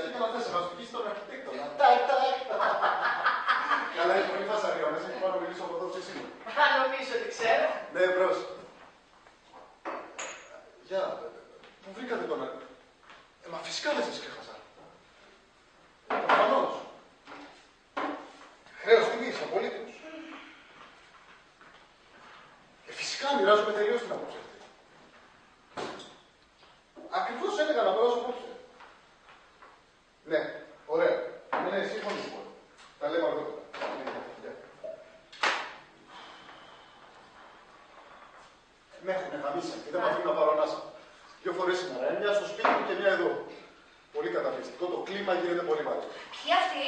και έκανα θέση να σου τον αρχιτέκτονα. Τάκ, τάκ. Καλά, είναι πολύ φασαρία μέσα και πάω να μιλήσω από εδώ και σήμερα. Αν νομίζω ότι ξέρω. Ναι, μπρος. Γεια, μου βρήκατε τον αριθμό. Μα φυσικά δεν σας ξέχασα. Προφανώς. Χρέος τιμής, απολύτως. Φυσικά μοιράζομαι τελείως την άποψη αυτή. Ακριβώς έλεγα να περάσω απόψε. Ναι, ωραία. Ναι, σύμφωνοι λοιπόν. Τα λέμε αργότερα. Με έχουνε γαμίσει και δεν μ' αφήνουν να πάρω ανάσα. 2 φορές σήμερα, μια στο σπίτι μου και μια εδώ. Πολύ καταπληκτικό, το κλίμα γίνεται πολύ βαρύ. Ποιοι αυτοί?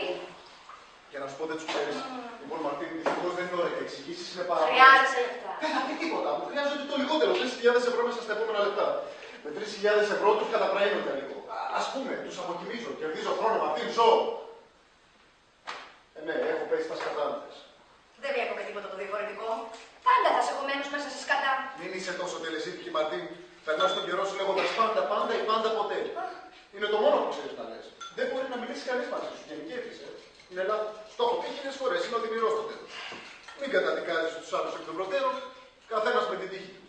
Για να σου πω δεν τους ξέρεις. Λοιπόν, Μαρτίνη, δυστυχώς δεν είναι ώρα και εξηγήσεις είναι πάρα πολύ. Χρειάζεσαι λεφτά. Δεν θα πει τίποτα. Μου χρειάζεται το λιγότερο. 3.000 ευρώ μέσα στα επόμενα λεπτά. Με 3.000 ευρώ τους καταπραίνω για λίγο. Ας πούμε, τους αποκοιμίζω. Κερδίζω χρόνο, Μαρτίν, ζω. Ναι, έχω πέσει στα σκατά μου. Δεν βλέπω και τίποτα το διαφορετικό. Πάντα θα είσαι κομμένος μέσα σε σκατά. Μην είσαι τόσο τελεσίδικη, Μαρτίν. Περνάς τον καιρό σου λέγοντας πάντα, πάντα ή πάντα ποτέ. Είναι το μόνο που ξέρεις να λες. Δεν μπορεί να μιλήσει κανείς μαζί σου. Γενικεύεις, Είναι λάθος. Στο έχω πει 1000 φορές. Είναι οδυνηρός το τέλος. Μην καταδικάζεις τους άλλους εκ των προτέρων. Καθένας με την τύχη του.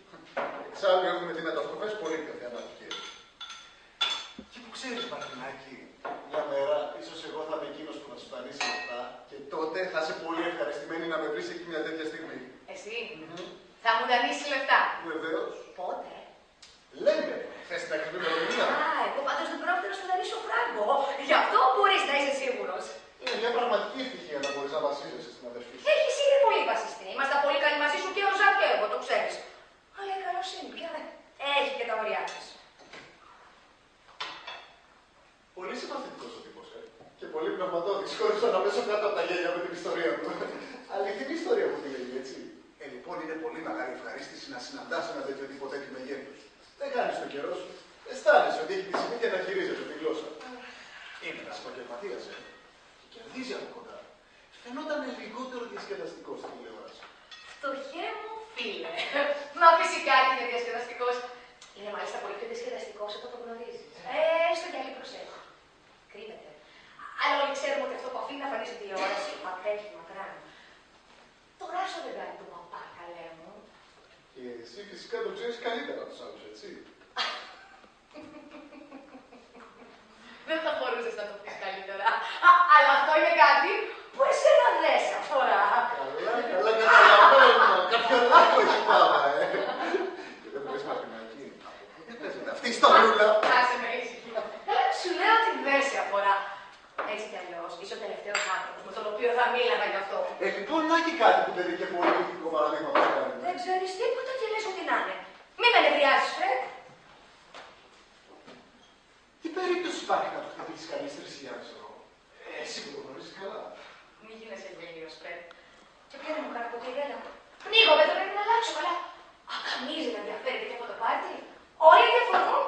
Εξάλλου έχουμε τι μεταστροφές πολύ πιο θεαματικές. Και που ξέρεις, Μαρτινάκη, μια μέρα ίσως εγώ θα είμαι εκείνος που θα σου δανείσει λεφτά και τότε θα είσαι πολύ ευχαριστημένη να με βρεις εκεί μια τέτοια στιγμή. Εσύ θα μου δανείσεις λεφτά. Βεβαίως. Πότε? Λέμε, θες την ακριβή ημερομηνία. Α, εγώ πάντως δεν πρόκειται να σου δανείσω φράγκο. Γι' αυτό μπορείς να είσαι σίγουρος. Είναι μια πραγματική ευτυχία να μπορείς να βασίζεσαι στην αδερφή σου. Έχεις ήδη πολύ βασιστεί. Είμαστε πολύ καλοί μαζί σου και ο Ζακ και εγώ, το ξέρεις. Αλλά η καλοσύνη πια έχει και τα ωριά της. Πολύ συμπαθητικός ο τύπος, Και πολύ πνευματώδης, χωρίς να πέσω κάτω από τα γέλια με την ιστορία του. Αληθινή ιστορία που τη λέγει, έτσι. Λοιπόν, είναι πολύ μεγάλη ευχαρίστηση να συναντάς ένα τέτοιο τύπο τέτοιου μεγέθους. Δεν κάνεις το καιρό σου. Αισθάνεσαι ότι έχει τη συνήθεια να χειρίζεται τη γλώσσα. Είναι ένας επαγγελματίας, Και κερδίζει από κοντά. Φαινόταν λιγότερο διασκεδαστικό στην τηλεόραση. Φτωχέ μου φίλε. Μα φυσικά και είναι διασκεδαστικός. Είναι μάλιστα πολύ πιο διασκεδαστικός όταν το γνωρίζεις. Στο κι άλλη προσέχει. Κρύβεται. Αλλά όλοι ξέρουμε ότι αυτό που αφήνει να φανεί στην τηλεόραση απέχει μακράν. Το ράσο δεν κάνει του παπά, καλέ μου. Και εσύ φυσικά το ξέρεις καλύτερα από τους άλλους, έτσι. Δεν θα μπορούσες να το πεις καλύτερα. Αλλά αυτό είναι κάτι που εσένα δεν σε αφορά. Καλά, καταλαβαίνω. Κάποιο λάθο έχει πάρα, Και δεν μπορείς Μαρτινάκη. Δεν παίζεται αυτή η ιστορούλα. Άσε με ήσυχη. Σου λέω ότι δεν σε αφορά. Έτσι κι αλλιώς, είσαι ο τελευταίος άνθρωπος με τον οποίο θα μίλαγα γι' αυτό. Λοιπόν, να έχει κάτι που δεν είναι και πολύ ηθικό παραδείγματος χάρη. Δεν ξέρεις τίποτα και λες ότι να είναι. Μη με νευριάζεις, Φρεντ. Τι περίπτωση υπάρχει να του χτυπήσεις κανείς 3.000 ευρώ. Εσύ που το γνωρίζεις καλά. Μη γίνεσαι γελίος, Φρεντ. Και πιάνε μου καρποτήρι, έλα. Πνίγομαι, το πρέπει να αλλάξω, αλλά κανείς δεν ενδιαφέρει και αυτό το πάρτι. Όλοι διαφωνούν.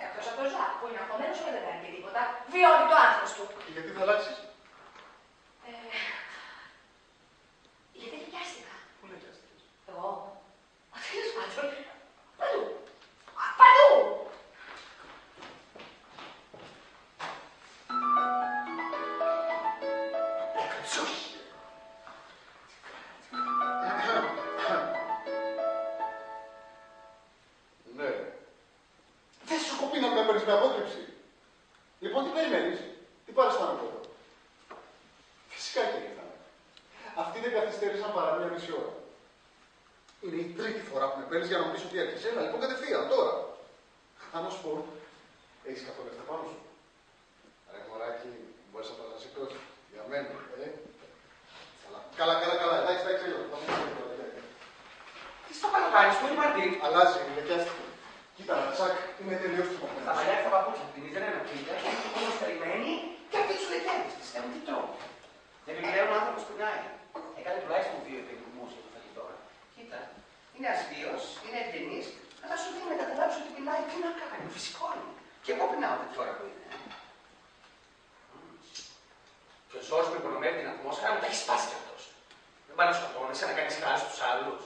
Εκτός από το Ζακ, που είναι αγχωμένος και δεν κάνει και τίποτα. Βιώνει το άγχος του. Και γιατί θα αλλάξεις. Γιατί λυκιάστηκα. Πού λυκιάστηκες. Εγώ. Τέλος πάντων. Παντού. Παντού. Ναι. Δεν σου κοπεί να με παίρνεις με απόκρυψη. Λοιπόν, τι περιμένεις. Τι πάρεις πάνω από εδώ. Φυσικά και ήρθαμε. Αυτοί δεν καθυστέρησαν παρά μία μισή ώρα. Είναι η τρίτη φορά που με παίρνεις για να μου πεις ότι έρχεσαι. Έλα, λοιπόν, κατευθείαν, τώρα. Αν να σου πω, έχεις καθόλου λεφτά πάνω σου. Ρε μωράκι, μπορείς να τα σηκώσεις. Για μένα, Καλά. Εντάξει, Τι στο καλό κάνεις, πού είναι η Μαρτίν. Αλλάζει, λεκιάστηκε. Κοίτα, Τσακ, είναι τελείως Τα τρομοκρατικός. μαλλιά και τα παπούτσια του δεν είναι πίτα, όμως περιμένει και αυτή τους λεκιάδες της. Τι τρώω. Επιπλέον ο άνθρωπος πεινάει. Έκανε τουλάχιστον 2 επιδρουμούς για το φαγητό. Κοίτα, είναι αστείος, είναι ευγενής, αλλά σου δίνει να καταλάβεις ότι πεινάει. Τι να κάνει, φυσικό είναι. Και εγώ πεινάω τέτοια ώρα που είναι. Και ο ζώος που υπονομεύει την ατμόσφαιρα μου τα έχει σπάσει κι αυτός. Δεν πάει να σκοτώνεσαι, να κάνεις χάρη στους άλλους.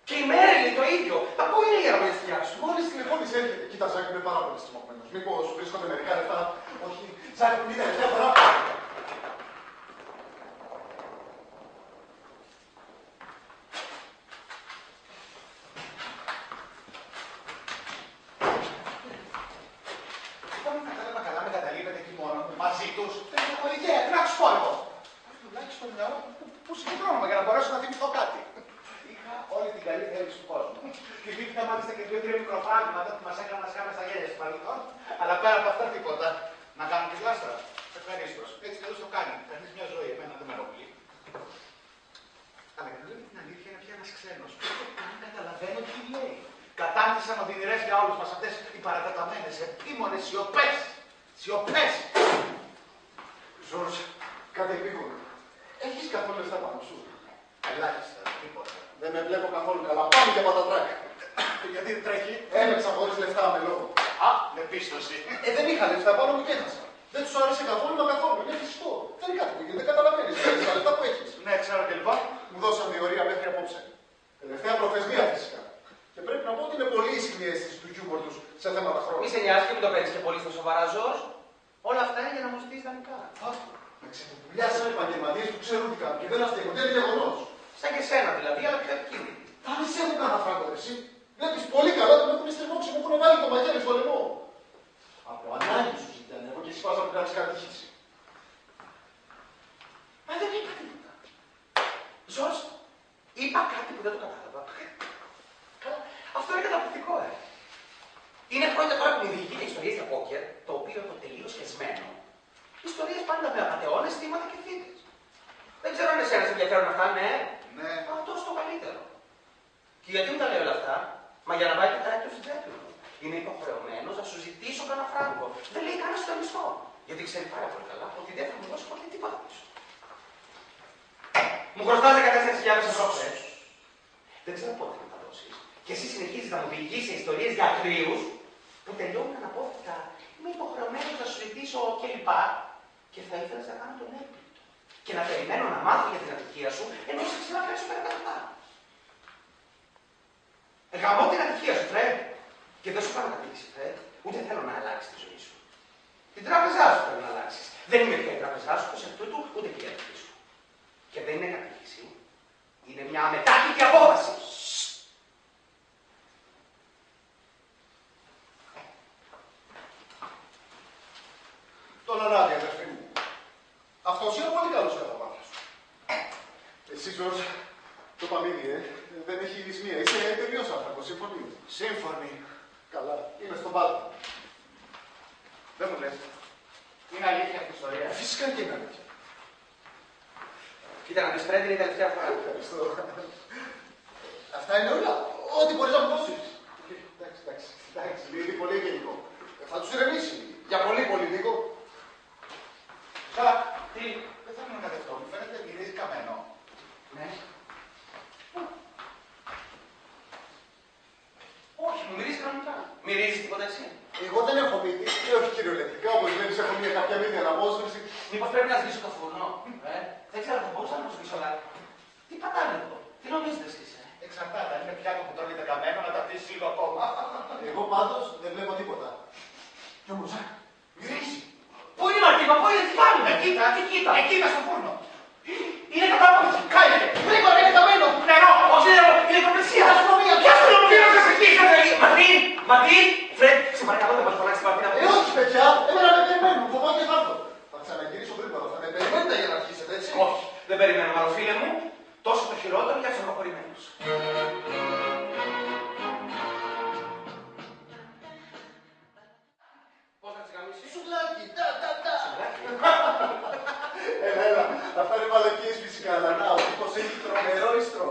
Και η Μέριλιν το ίδιο. Μα πού είναι η αρμοδιαστιά σου. Μόλις τηλεφώνησε έρχεται. Κοίτα, Ζάκη, είμαι πάρα πολύ στριμωγμένος. Μήπως βρίσκονται μερικά λεφτά. Όχι, Σαν την τελευταία φορά. Καλά με καταλήγετε εκεί μόνο μαζί τους. Δεν έχω ιδέα. Τι να τους πω εγώ. Τουλάχιστον μια ώρα που συγκεντρώνομαι για να μπορέσω να θυμηθώ κάτι. Είχα όλη την καλή θέληση του κόσμου. Θυμήθηκα μάλιστα και 2-3 μικροφράγματα που μας έκαναν να σκάμε στα γέλια στο παρελθόν. Αλλά πέρα από αυτά τίποτα. Να κάνω τη γλάστρα. Ευχαρίστω. Έτσι καλώς το κάνει. Κανείς μια ζωή. Εμένα δεν με ενοχλεί. Αλλά για να λέω την αλήθεια είναι πια ένας ξένος. Δεν καταλαβαίνω τι λέει. Κατάρτισαν οδυνηρές για όλους μας αυτές οι παρατεταμένες, επίμονες σιωπές. Σιωπές. Ζορζ, κάτι επίγον. Έχεις καθόλου λεφτά πάνω σου? Ελάχιστα, τίποτα. Δεν με βλέπω καθόλου καλά. Πάμε για πατατράκ. Γιατί δεν τρέχει. Έπαιξα χωρίς λεφτά με λόγο. Α, με πίστοση. Δεν είχα λεφτά πάνω μου και έχασα. Δεν τους άρεσε καθόλου, μα καθόλου. Είναι φυσικό. Δεν είναι κάτι που γίνεται. Δεν καταλαβαίνεις. Έχεις τα λεφτά που έχεις. Ναι, ξέρω και λοιπόν. Μου δώσαν διορία μέχρι απόψε. Τελευταία προθεσμία φυσικά. Και πρέπει να πω ότι είναι πολύ ισχυρή η αίσθηση του χιούμορ τους σε θέματα χρόνου. Μη σε νοιάζει και μην το παίρνεις και πολύ στο σοβαρά, Ζορζ. Όλα αυτά είναι για να μου ζητήσεις δανεικά. Με ξεπουλιάσαν επαγγελματίες που ξέρουν τι κάνουν και δεν αστείονται. Είναι γεγονός. Σαν και σένα δηλαδή, αλλά πιο επικίνδυνοι. Θα μη σε έχουν κανένα φράγκο, εσύ. Βλέπεις πολύ καλά ότι με έχουν στριμώξει, μου έχουν βάλει το μαγέλι στο λαιμό. Από ανάγκη σου ζητάνε, εγώ και εσύ πας να μου κάνεις κάτι τύχηση. Μα δεν είπα τίποτα. Ζορζ, είπα κάτι που δεν το κατάλαβα. Καλά, αυτό είναι καταπληκτικό, Είναι χρόνια τώρα που μου διηγείται ιστορίες για πόκερ, το οποίο έχω τελείως χεσμένο. Ιστορίες πάντα με απατεώνες, θύματα και θύτες. Δεν ξέρω αν εσένα σε ενδιαφέρουν αυτά, ναι. Ναι. Αυτό είναι το καλύτερο. Και γιατί μου τα λέει όλα αυτά, μα για να πάει και κάτι στην τσέπη μου. Είναι υποχρεωμένος να σου ζητήσω κανένα φράγκο. Δεν λέει κανένα στο μισθό. Γιατί ξέρει πάρα πολύ καλά ότι δεν θα μου δώσει ποτέ τίποτα πίσω. Μου χρωστάς 14.000 ευρώ. Δεν ξέρω πότε θα τα δώσεις. Και εσύ συνεχίζεις να μου διηγείς σε ιστορίες για ακρίους που τελειώνουν αναπόφευκτα. Είμαι υποχρεωμένος να σου ζητήσω κλπ. Και θα ήθελες να κάνω τον έπληκτο. Και να περιμένω να μάθω για την ατυχία σου, ενώ σε ξέρω να πέσω πέρα. Γαμώ την ατυχία σου, Φρεντ. Και δεν σου κάνω κατήγηση, Φρεντ. Ούτε θέλω να αλλάξει τη ζωή σου. Την τράπεζά σου θέλω να αλλάξει. Δεν είμαι πια η τράπεζά σου, ως εκ τούτου, ούτε και η ατυχία σου. Και δεν είναι κατήγηση. Είναι μια αμετάκλητη απόβαση. Τον ανάδει, αδερφή μου. Αυτός είναι πολύ καλός κατά μάτια σου. Εσύ, Ζορζ, το παμίδι, δεν έχει λυσμία. Είσαι τελείως άνθρωπος, σύμφωνοι. Σύμφωνοι. Καλά, είμαι στον πάτο. Δεν μου λες. Είναι αλήθεια αυτή η ιστορία. Φυσικά και είναι αλήθεια. Κοίτα να δεις, Φρέντ, είναι η τελευταία φορά. Ευχαριστώ. Αυτά είναι όλα. Ό,τι μπορείς να μου δώσεις. Εντάξει, είναι πολύ γενικό. Θα τους ηρεμήσει. Για πολύ λίγο. Ζακ, τι. Δεν θα ήμουν κατευτό. Μου φαίνεται μυρίζει καμένο. Ναι. Όχι, μου μυρίζει κανονικά. Μυρίζει τίποτα εσύ. Εγώ δεν έχω μύτη. Και όχι κυριολεκτικά, όπως βλέπεις, έχω μια κάποια μύτη αναμόσβηση. Μήπως πρέπει να σβήσω το φούρνο. Δεν ξέρω, θα μπορούσα να το σβήσω, αλλά. Τι πατάνε εδώ. Τι νομίζετε εσείς, Εξαρτάται. Αν είναι πιάτο που τρώγεται καμένο, να τα αφήσει λίγο ακόμα. Εγώ πάντως δεν βλέπω τίποτα. Κι όμως, Μυρίζει. Πού είναι η Μαρτίνα, πού είναι, τι κάνουμε. Κοίτα. Εκεί στο φούρνο. Είναι κατάπαυση. Κάλετε. Γρήγορα, είναι καμένο. Νερό. Οξύδερο, ηλεκτροπληξία. Αστυνομία. Ποια αστυνομία να σας εκεί, Μαρτίν, Φρεντ, σε παρακαλώ δεν μας φωνάξεις την Μαρτίνα. όχι παιδιά, εμένα με περιμένουν, φοβάμαι και θα έρθω. Θα ξαναγυρίσω γρήγορα, θα με περιμένετε για να αρχίσετε, έτσι. Όχι, δεν περιμένω, μάλλον φίλε μου, τόσο το χειρότερο για τους αργοπορημένους. Πώς θα τις γαμίσεις? Σουβλάκι, Έλα, αυτά είναι μαλακίες φυσικά, αλλά να, ο τύπος έχει τρομερό ιστρό.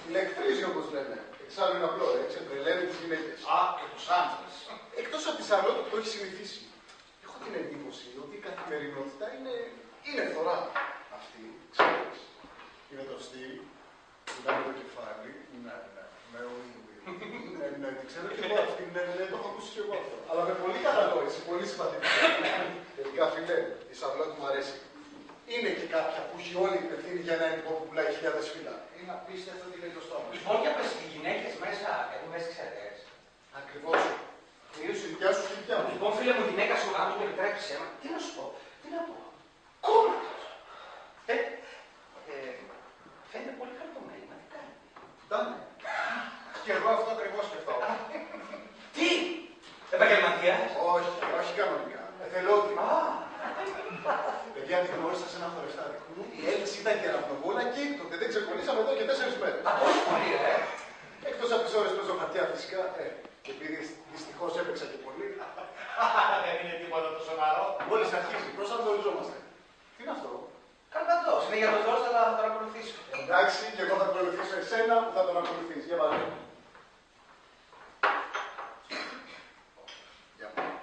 Ηλεκτρίζει όπως λένε. Εξάλλου είναι απλό, έτσι, τρελαίνει τις γυναίκες. Α, και τους άντρες. Εκτός από τη Σαρλότ που το έχει συνηθίσει. Έχω την εντύπωση ότι η καθημερινότητα είναι φθορά. Αυτή, ξέρεις, είναι το στυλ, κοιτάμε το κεφάλι, ναι, την ξέρω και εγώ αυτή, ναι, το έχω ακούσει και εγώ αυτό. Αλλά με πολύ κατανόηση, πολύ συμπαθητική. Τελικά, φίλε, η Σαρλότ μου αρέσει. Είναι και κάποια που έχει όλη την ευθύνη για ένα εντυπώ που πουλάει χιλιάδες φύλλα. Είναι απίστευτο ότι λέει το στόμα. Λοιπόν, για πες, οι γυναίκες μέσα έχουν μέσα ξέρετε. Ακριβώς. Κυρίως η δικιά σου και η δικιά μου. Λοιπόν, φίλε μου, η γυναίκα σου, αν μου το επιτρέψεις, τι να σου πω. ξεκολλήσαμε εδώ και 4 μέρες. Α, τόσο πολύ, Εκτός από τις ώρες παίζω χαρτιά φυσικά, και επειδή δυστυχώς έπαιξα και πολύ. Δεν είναι τίποτα το σοβαρό. Μόλις αρχίζει, προσανατολιζόμαστε. Τι είναι αυτό? Καλπαντός. Είναι για τον Ζόρς, αλλά θα τον ακολουθήσω. Εντάξει, και εγώ θα ακολουθήσω εσένα που θα τον ακολουθείς. Για βάλε. Για μένα.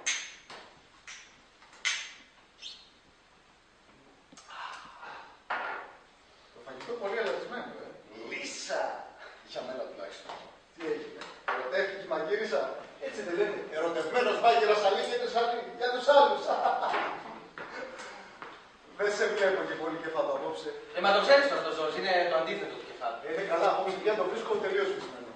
Το φαγητό πολύ αλατισμένο, Λύσα. Για μένα τουλάχιστον. Τι έγινε? Ερωτεύτηκε η μαγείρισα. Έτσι δεν λένε. Ερωτευμένος μάγειρας αλήθεια για τους άλλους. Δεν σε βλέπω και πολύ κεφάτο απόψε. Μα το ξέρεις τώρα το Ζόρς, είναι το αντίθετο του κεφάλου. Είναι καλά, απόψε πια το βρίσκω τελείως βυσμένο.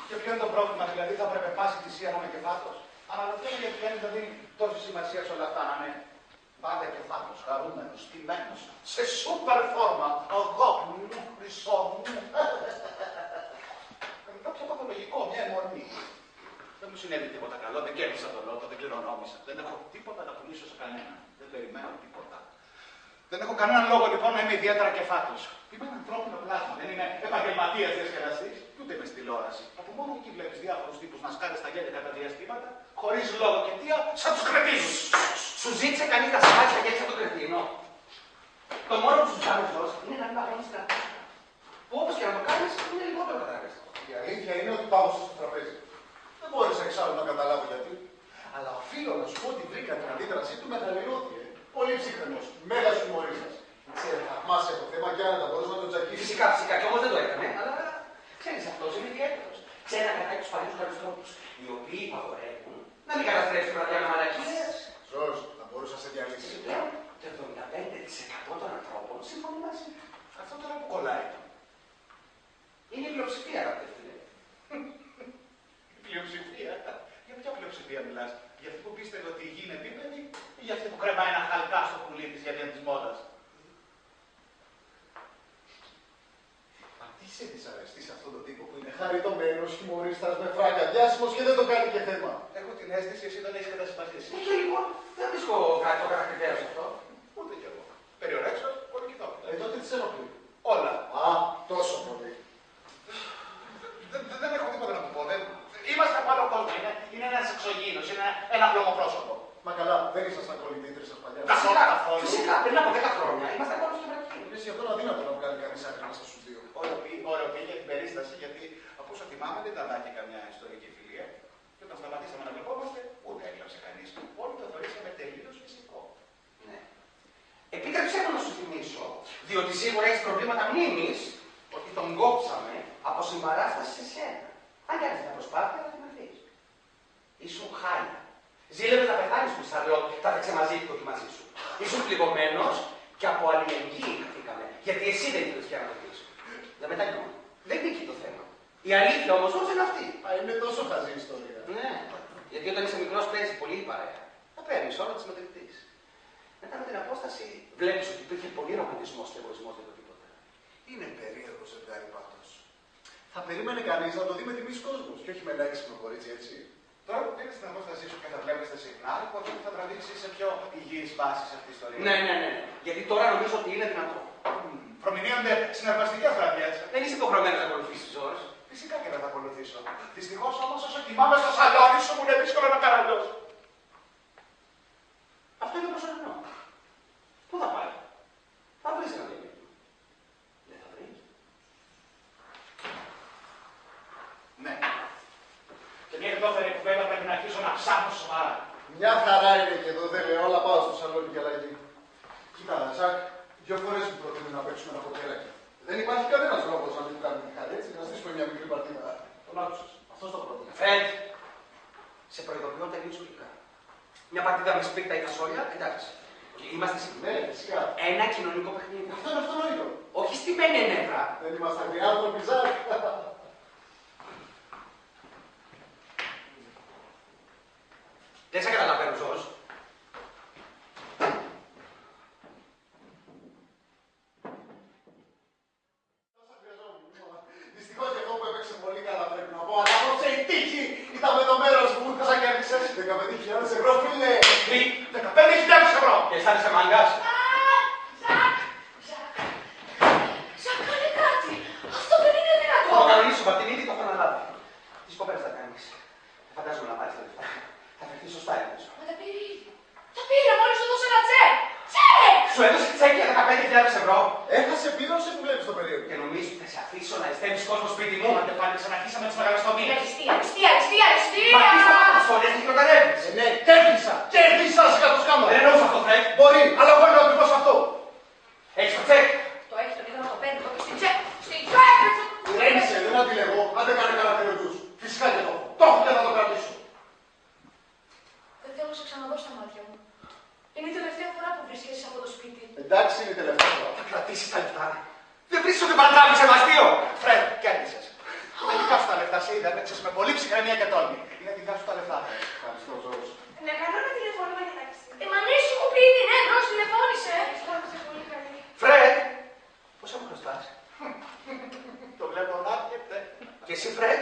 Και ποιο είναι το πρόβλημα, δηλαδή θα έπρεπε πάση θυσία να είμαι κεφάτος. Αναρωτιέμαι γιατί κανείς δεν δίνει τόση σημασία σε όλα αυτά να είναι πάντα κεφάτος, χαρούμενος, τιμένος, σε σούπερ φόρμα, αγάπη μου, χρυσό μου. Κάποιο παθολογικό, μια αιμονή. Δεν μου συνέβη τίποτα καλό, δεν κέρδισα τον λότο, δεν κληρονόμησα. Δεν έχω τίποτα να πουλήσω σε κανέναν. Δεν περιμένω τίποτα. Δεν έχω κανέναν λόγο λοιπόν να είμαι ιδιαίτερα κεφάτος. Είμαι ένα ανθρώπινο πλάσμα. Δεν είμαι επαγγελματίας διασκεδαστής, ούτε είμαι στη τηλεόραση. Από μόνο εκεί βλέπεις διάφορους τύπους να σκάνε στα γέλια κατά διαστήματα, χωρίς λόγο και αιτία, σαν τους κρετίνους. Σου ζήτησε κανείς να σπάσει τα γέλια σαν τον κρετίνο. Το μόνο που σου ζητάμε Ζόρς είναι να μην παγώνεις την αρτάρα. Που όπως και να το κάνεις είναι λιγότερο κατάγκαστο. Η αλήθεια είναι ότι πάγωσα στο τραπέζι. Δεν μπόρεσα εξάλλου να καταλάβω γιατί. Αλλά οφείλω να σου πω ότι βρήκα την αντίδρασή του μεγαλειώδη. Πολύ ψύχρεμος, μέγας χιουμορίστας. Ξέρετε, θαυμάσια το θέμα και άνετα μπορείς να τον τσακίσεις. Φυσικά, και όμως δεν το έκανε, αλλά ξέρεις αυτός είναι ιδιαίτερος. Ξέρει να κρατάει τους παλιούς καλούς τρόπους, οι οποίοι υπαγορεύουν να μην καταστρέψει βραδιά με μαλακίες. Ζως, θα μπορούσα να σε διαλύσει. Πλέον, το 75% των ανθρώπων συμφωνεί μαζί. Αυτό τώρα που κολλάει. Είναι η πλειοψηφία, αγαπητέ φίλε. Η πλειοψηφία. Για ποια πλειοψηφία μιλάς? Για αυτή που πίστευε ότι η γη είναι επίπεδη ή για αυτή που κρεμάει ένα χαλκά στο πουλί της για της μόδας? Μα τι σε δυσαρεστεί σε αυτόν τον τύπο που είναι χαριτωμένος, χιουμορίστας, με φράγκα, διάσημος και δεν το κάνει και θέμα. Έχω την αίσθηση εσύ δεν έχεις κατασπαθήσει. Και λοιπόν, δεν βρίσκω κάτι το χαρακτηριστικό σε αυτό. Ούτε κι εγώ. Περιορέξω, πολύ κοιτώ. Τότε τι σε ενοχλεί? Όλα. Α, τόσο πολύ. Δεν έχω τίποτα να του πω. Είμαστε από άλλο κόσμο. Είναι ένας εξωγήινος, είναι ένα χλωμοπρόσωπο. Μα καλά, δεν ήσασταν κολλητήτρες σας παλιά. Φυσικά, πριν από 10 χρόνια είμαστε ακόμα στο βρακί. Είναι σχεδόν αδύνατο να βγάλει κανείς άκρη μέσα στους δύο. Ωραιοποιεί για την περίσταση, γιατί από όσο θυμάμαι δεν τραβάει καμιά ιστορική φιλία. Και όταν σταματήσαμε να βλεπόμαστε, ούτε έκλαψε κανείς. Όλοι το θεωρήσαμε τελείως φυσικό. Ναι. Επίτρεψέ μου να σου θυμίσω, διότι σίγουρα έχεις προβλήματα μνήμης, ότι τον κόψαμε από συμπαράσταση σε σένα. Αν κάνεις μια προσπάθεια να θυμηθείς. Ήσουν χάλια. Ζήλευες να πεθάνεις που θα παίξε μαζί και μαζί σου. Ήσουν πληγωμένος και από αλληλεγγύη χαθήκαμε. Γιατί εσύ δεν ήθελες πια να το πεις. Δεν μετανιώ. Δεν είναι εκεί το θέμα. Η αλήθεια όμως όσο είναι αυτή. Α, είναι τόσο χαζή η ιστορία. Ναι. Γιατί όταν είσαι μικρός παίζεις πολύ η παρέα. Θα παίρνεις όλα τις μετρητής. Μετά με την απόσταση βλέπεις ότι υπήρχε πολύ ρομαντισμός και εγωισμός για το τίποτα. Είναι περίεργο ζευγάρι πάντως. Θα περίμενε κανείς να το δει με τιμής κόσμος και όχι με ένα έξυπνο κορίτσι, έτσι. Τώρα που πήρες την απόστασή σου και θα βλέπετε συχνά, λοιπόν θα τραβήξει σε πιο υγιείς βάσεις αυτή η ιστορία. Ναι. Γιατί τώρα νομίζω ότι είναι δυνατό. Προμηνύονται συναρπαστικές βραδιές. Δεν είσαι υποχρεωμένος να ακολουθήσεις ώρες. Φυσικά και θα τα ακολουθήσω. Δυστυχώς όμως όσο κοιμάμαι στο σαλόνι σου μου είναι δύσκολο να καραλώσω. Αυτό είναι προσωρινό. Πού θα πάει? Θα βρεις ένα διαμήνυμα. Δεν θα βρεις. Ναι. Και μια εκτόφερη κουβέντα πρέπει να αρχίσω να ψάχνω σοβαρά. Μια χαρά είναι και εδώ, δεν λέω, όλα πάω στο σαλόνι για αλλαγή. Κοίτα, Ζακ, 2 φορές μου προτείνω να παίξουμε ένα κοπέλακι. Δεν υπάρχει κανένας λόγος να μην του κάνουμε τη χαρά, έτσι, να στήσουμε μια μικρή παρτίδα. Τον άκουσες. Αυτός το πρότεινε. Φρέντ, σε προειδοποιώ τελείως γλυκά. Μια παρτίδα με σπίρτα ή φασόλια, εντάξει. Είμαστε Ναι, συγκεκριμένοι. φυσικά. Ένα κοινωνικό παιχνίδι. Αυτό είναι αυτονόητο. Όχι στημένοι νεύρα. Δεν είμαστε αγριάνθρωποι, Ζακ. Δεν σε καταλαβαίνω, Ζόρς. Δυστυχώς και αυτό που έπαιξε πολύ καλά πρέπει να πω, αλλά απόψε η τύχη ήταν με το μέρος μου. Πόσα κέρδισες? 15.000 ευρώ, φίλε. 15.000 ευρώ! Και αισθάνεσαι μάγκας. Ζακ, καλή 5.000 ευρώ. Έχασε πλήρωσε που βλέπεις το περίεργο. Και νομίζω ότι θα σε αφήσω να ειστεύεις κόσμο σπίτι μου, αν δεν πάλι ξαναρχίσαμε τις μεγαλοστομίες. Αριστεία, αριστεία, αριστεία, αριστεία! Μα τι θα πάθεις φορές και χειροκαρεύεις. Ναι, κέρδισα! Κέρδισα σε κάτω σκάμα! Δεν εννοούσα αυτό, Φρέκ. Μπορεί, αλλά εγώ εννοώ ακριβώς αυτό. Έχεις το τσεκ. Το έχει το είδα να το παίρνει το στην τσέπη. Στην τσέπη σου! Ρέμισε, δεν αντιλεγώ, αν δεν κάνει καλά περιοδούς. Φυσικά και το έχω. Το έχω και θα το κρατήσω. Δεν θέλω να σε ξαναδώ στα μάτια μου. Είναι η τελευταία φορά που βρίσκεσαι σε αυτό το σπίτι. Εντάξει, είναι η τελευταία φορά. Θα κρατήσεις τα λεφτά. Δεν βρίσκεις ότι παρατράβηξε μαστείο. Φρέντ, κέρδισες. Είναι δικά σου τα λεφτά, σε είδα, έπαιξες με πολύ ψυχραιμία και τόλμη. Είναι δικά σου τα λεφτά. Ευχαριστώ, Ζώος. Να κάνω ένα τηλεφώνημα για ταξί. Μα ναι, σου έχω πει ήδη, ναι, μπρος, τηλεφώνησε. Ευχαριστώ πολύ καλή. Φρέκ, πόσα μου χρωστάς. Το βλέπω να έρχεται. Και εσύ, Φρέκ,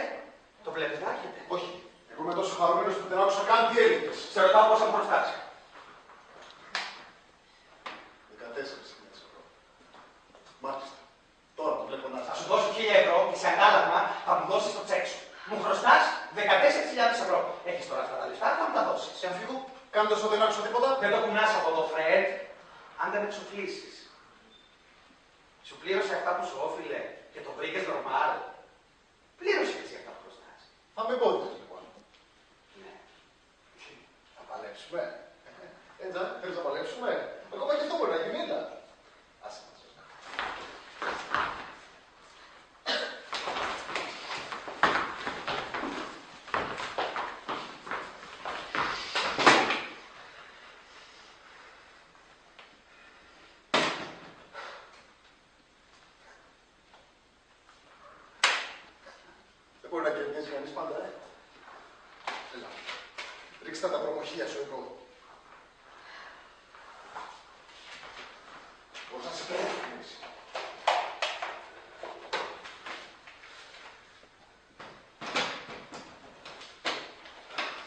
το βλέπεις να έρχεται. Όχι, εγώ είμαι τόσο χαρούμενος που δεν άκουσα καν τι έλεγες. Σε ρωτάω πόσα μου χρωστάς. 14.000 ευρώ. Μάλιστα. Τώρα το βλέπω να Θα σου δώσω 1.000 ευρώ και σε αντάλλαγμα θα μου δώσεις το τσέκ σου. Μου χρωστάς 14.000 ευρώ. Έχεις τώρα αυτά τα λεφτά, θα μου τα δώσεις. σε αμφίγω, κάνοντας ότι δεν άκουσα τίποτα. Δεν το κουνάς από εδώ, Φρέντ, αν δεν με ξοφλήσεις. Σου πλήρωσε αυτά που σου όφιλε και το βρήκες νορμάλ. Πλήρωσε εσύ αυτά που χρωστάς. Θα με πόδιτες λοιπόν. Ναι. Θα παλέψουμε. Έτσι, θέλεις να παλέψουμε. Ακόμα και αυτό μπορεί να γίνει, έλα. Άσε μας. Δεν μπορεί να κερδίσει κανείς πάντα, Έλα. Ρίξτε τα προμοχεία σου εδώ.